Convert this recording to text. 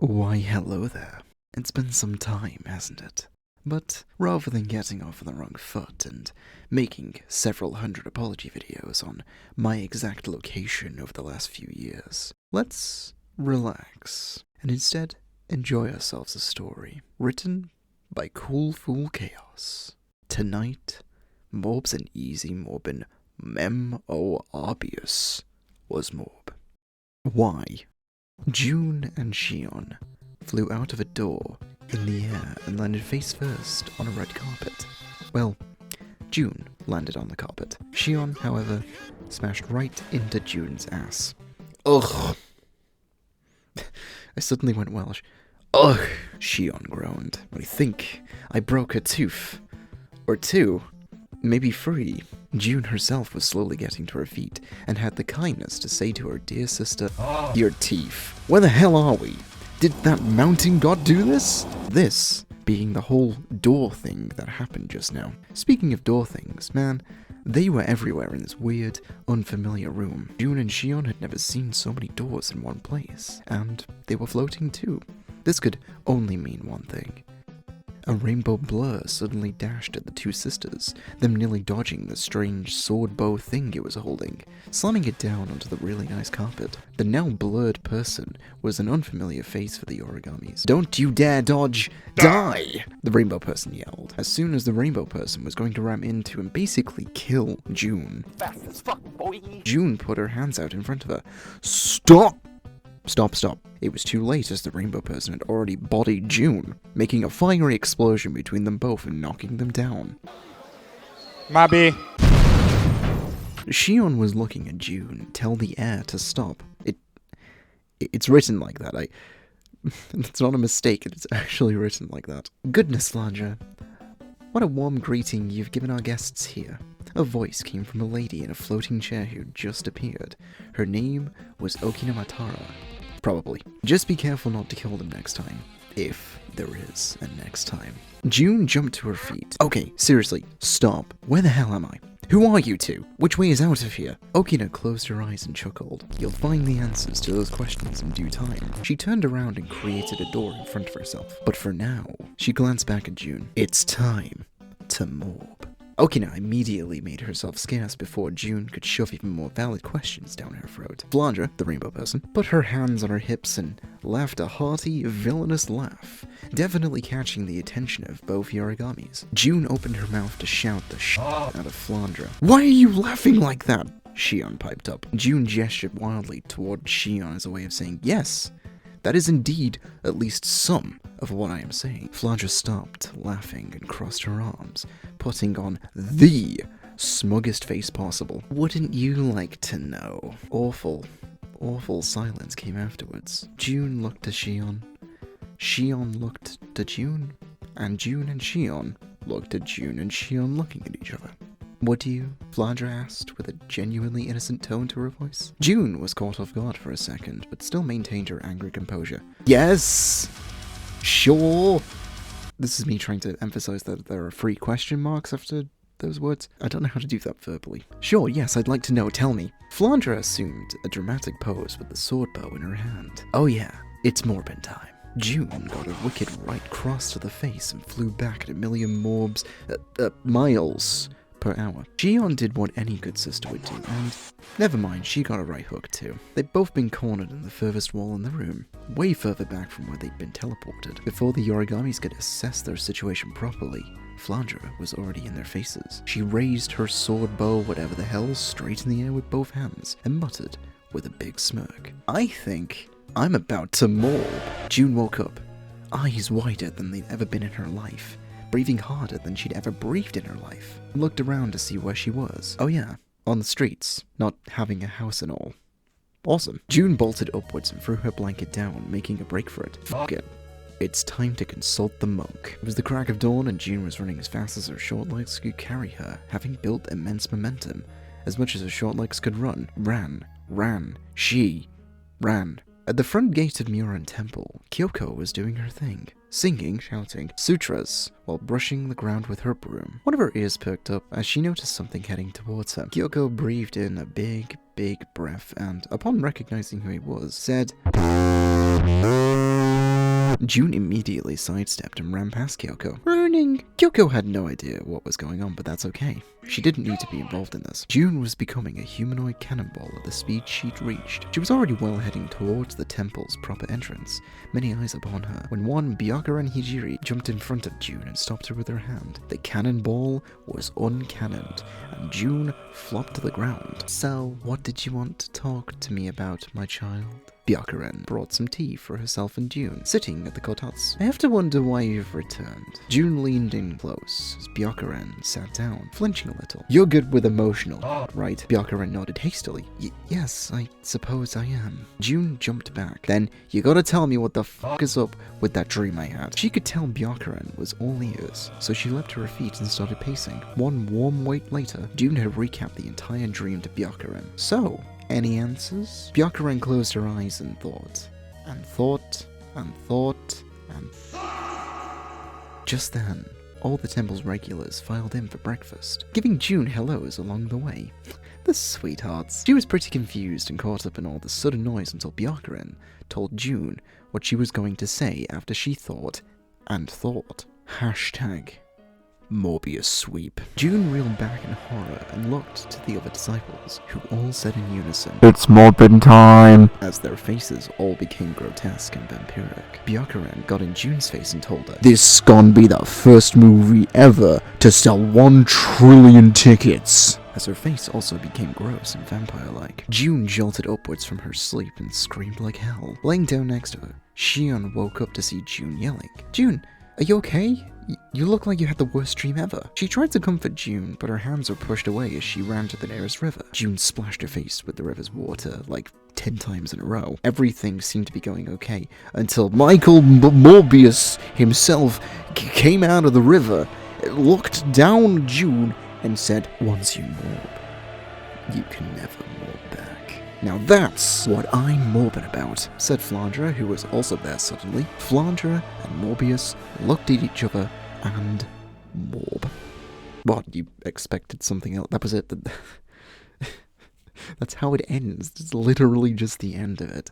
Why, hello there. It's been some time, hasn't it? But rather than getting off on the wrong foot and making several hundred apology videos on my exact location over the last few years, let's relax and instead enjoy ourselves a story written by Cool Fool Chaos. Tonight, Morb's an easy Morbin Mem-O-Arbius was Morb. Why? June and Shion flew out of a door in the air and landed face first on a red carpet. Well, June landed on the carpet. Shion, however, smashed right into June's ass. Ugh! I suddenly went Welsh. Ugh! Shion groaned. I think I broke a tooth. Or two. Maybe three. June herself was slowly getting to her feet, and had the kindness to say to her dear sister, Your teeth. Where the hell are we? Did that mountain god do this? This being the whole door thing that happened just now. Speaking of door things, man, they were everywhere in this weird, unfamiliar room. June and Shion had never seen so many doors in one place, and they were floating too. This could only mean one thing. A rainbow blur suddenly dashed at the two sisters, them nearly dodging the strange sword bow thing it was holding, slamming it down onto the really nice carpet. The now blurred person was an unfamiliar face for the origamis. Don't you dare dodge! Die! The rainbow person yelled, as soon as the rainbow person was going to ram into and basically kill June. Fast as fuck, boy. June put her hands out in front of her. Stop! Stop. It was too late, as the rainbow person had already bodied June, making a fiery explosion between them both and knocking them down. Mabby. Shion was looking at June tell the air to stop. It's written like that. It's not a mistake, it's actually written like that. Goodness, Flandre. What a warm greeting you've given our guests here. A voice came from a lady in a floating chair who just appeared. Her name was Okinamatara. Probably. Just be careful not to kill them next time. If there is a next time. June jumped to her feet. Okay, seriously, stop. Where the hell am I? Who are you two? Which way is out of here? Okina closed her eyes and chuckled. You'll find the answers to those questions in due time. She turned around and created a door in front of herself. But for now, she glanced back at June. It's time to morb. Okina immediately made herself scarce before June could shove even more valid questions down her throat. Flandre, the rainbow person, put her hands on her hips and laughed a hearty, villainous laugh, definitely catching the attention of both Yorigamis. June opened her mouth to shout the shit out of Flandre. Why are you laughing like that? Shion piped up. June gestured wildly toward Shion as a way of saying, yes, that is indeed at least some of what I am saying. Flandre stopped laughing and crossed her arms, putting on the smuggest face possible. Wouldn't you like to know? Awful silence came afterwards. June looked to Shion. Shion looked to June. And June and Shion looked at June and Shion looking at each other. What do you? Flandre asked with a genuinely innocent tone to her voice. June was caught off guard for a second, but still maintained her angry composure. Yes! Sure! This is me trying to emphasize that there are 3 question marks after those words. I don't know how to do that verbally. Sure, yes, I'd like to know, tell me. Flandre assumed a dramatic pose with the sword bow in her hand. Oh yeah, it's Morbin time. June got a wicked right cross to the face and flew back at a million morbs, miles per hour. Shion did what any good sister would do, and never mind, she got a right hook too. They'd both been cornered in the furthest wall in the room, way further back from where they'd been teleported. Before the Yorigamis could assess their situation properly, Flandre was already in their faces. She raised her sword bow, whatever the hell, straight in the air with both hands, and muttered with a big smirk, I think I'm about to morb. June woke up, eyes wider than they'd ever been in her life, breathing harder than she'd ever breathed in her life. Looked around to see where she was. Oh yeah, on the streets, not having a house and all. Awesome. June bolted upwards and threw her blanket down, making a break for it. Fuck it. It's time to consult the monk. It was the crack of dawn and June was running as fast as her short legs could carry her, having built immense momentum. As much as her short legs could run. She ran. At the front gate of Muran Temple, Kyoko was doing her thing, singing, shouting sutras while brushing the ground with her broom. One of her ears perked up as she noticed something heading towards her. Kyoko breathed in a big breath and, upon recognizing who he was, said, June immediately sidestepped and ran past Kyoko, running. Kyoko had no idea what was going on, but that's okay. She didn't need to be involved in this. June was becoming a humanoid cannonball at the speed she'd reached. She was already well heading towards the temple's proper entrance, many eyes upon her, when one Byakuran Hijiri jumped in front of June and stopped her with her hand. The cannonball was uncannoned, and June flopped to the ground. So, what did you want to talk to me about, my child? Byakuran brought some tea for herself and June, sitting at the kotatsu. I have to wonder why you've returned. June leaned in close as Byakuran sat down, flinching a little. You're good with emotional, right? Byakuran nodded hastily. Yes, I suppose I am. June jumped back. Then, you gotta tell me what the fuck is up with that dream I had. She could tell Byakuran was all ears, so she leapt to her feet and started pacing. One warm wait later, June had recapped the entire dream to Byakuran. So, any answers? Byakuran closed her eyes and thought. And thought. And thought. And... Just then, all the temple's regulars filed in for breakfast, giving June hellos along the way. The sweethearts. She was pretty confused and caught up in all the sudden noise until Byakuran told June what she was going to say after she thought and thought. Hashtag Morbius sweep. June reeled back in horror and looked to the other disciples, who all said in unison, It's Morbin time. as their faces all became grotesque and vampiric. Byakuran got in June's face and told her, This gon' be the first movie ever to sell 1 trillion tickets. As her face also became gross and vampire-like. June jolted upwards from her sleep and screamed like hell. Laying down next to her, Shion woke up to see June yelling. June, are you okay? You look like you had the worst dream ever. She tried to comfort June, but her hands were pushed away as she ran to the nearest river. June splashed her face with the river's water like 10 times in a row. Everything seemed to be going okay, until Michael Morbius himself came out of the river, looked down at June, and said, Once you morb, you can never morb back. Now that's what I'm morbid about, said Flandra, who was also there suddenly. Flandra and Morbius looked at each other and morb. What, you expected something else? That was it? That's how it ends. It's literally just the end of it.